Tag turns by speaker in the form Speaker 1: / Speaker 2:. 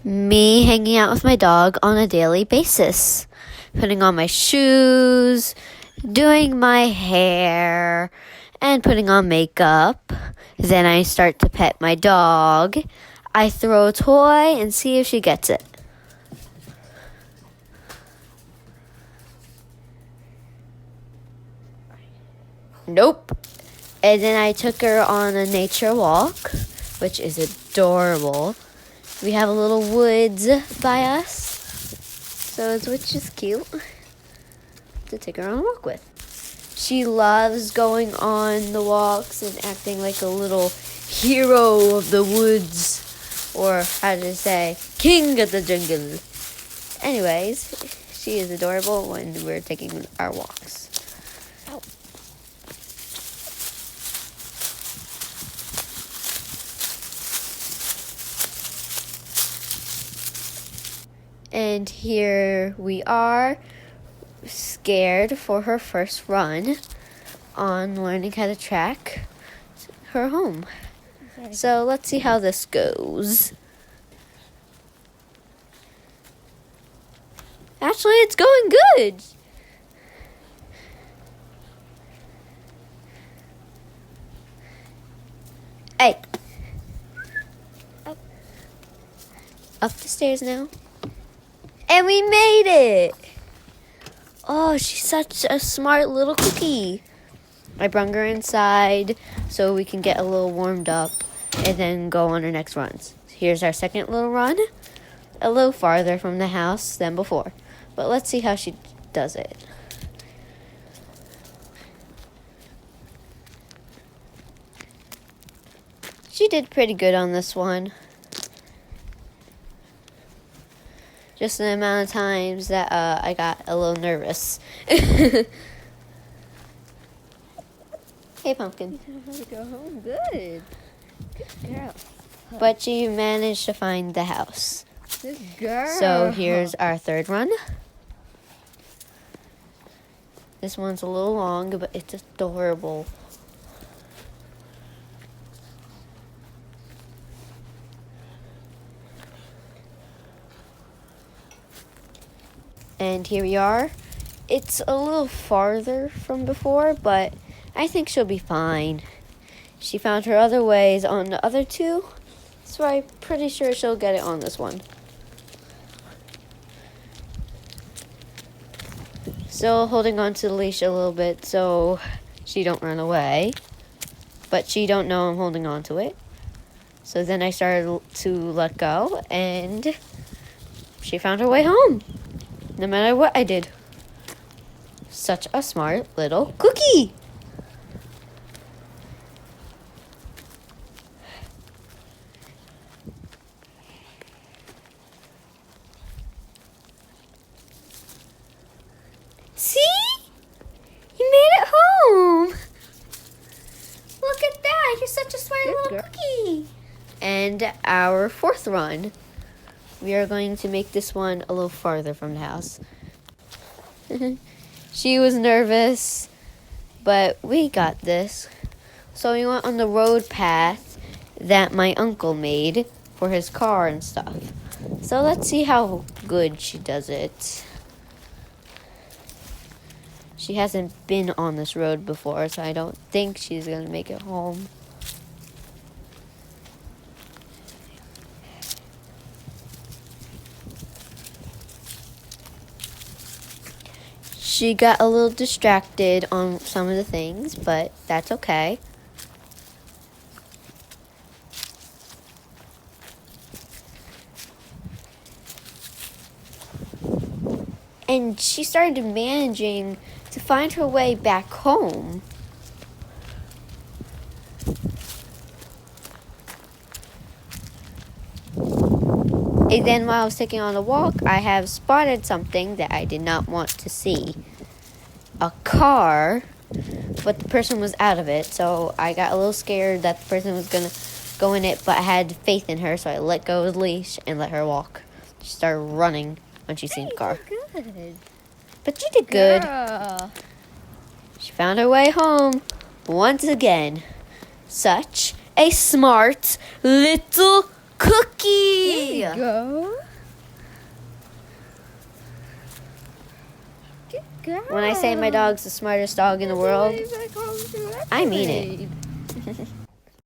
Speaker 1: Me hanging out with my dog on a daily basis, putting on my shoes, doing my hair, and putting on makeup. Then I start to pet my dog. I throw a toy and see if she gets it. Nope. And then I took her on a nature walk, which is adorable. We have a little woods by us, which is cute to take her on a walk with. She loves going on the walks and acting like a little hero of the woods, or how to say, king of the jungle. Anyways, she is adorable when we're taking our walks. And here we are, scared for her first run on learning how to track her home. So let's see how this goes. Actually, it's going good. Hey. Up the stairs now. And we made it! Oh, she's such a smart little cookie. I brung her inside so we can get a little warmed up and then go on our next runs. Here's our second little run, a little farther from the house than before. But let's see how she does it. She did pretty good on this one. Just the amount of times that I got a little nervous. Hey, Pumpkin.
Speaker 2: Go home. Good. Good girl.
Speaker 1: But she managed to find the house.
Speaker 2: Good girl.
Speaker 1: So here's our third run. This one's a little long, but it's adorable. And here we are. It's a little farther from before, but I think she'll be fine. She found her other ways on the other two, so I'm pretty sure she'll get it on this one. Still holding on to the leash a little bit so she don't run away, but she don't know I'm holding on to it. So then I started to let go, and she found her way home. No matter what I did. Such a smart little cookie. See? You made it home. Look at that. You're such a smart little cookie. And our fourth run. We are going to make this one a little farther from the house. She was nervous, but we got this. So we went on the road path that my uncle made for his car and stuff. So let's see how good she does it. She hasn't been on this road before, so I don't think she's going to make it home. She got a little distracted on some of the things, but that's okay. And she started managing to find her way back home. And then while I was taking on a walk, I have spotted something that I did not want to see. A car, but the person was out of it, so I got a little scared that the person was going to go in it, but I had faith in her, so I let go of the leash and let her walk. She started running when she seen the car.
Speaker 2: Good.
Speaker 1: But she did good.
Speaker 2: Girl.
Speaker 1: She found her way home once again. Such a smart little Cookie!
Speaker 2: There you go. Good girl.
Speaker 1: When I say my dog's the smartest dog in the world,
Speaker 2: That's why I call him
Speaker 1: I mean it.
Speaker 2: Accolade.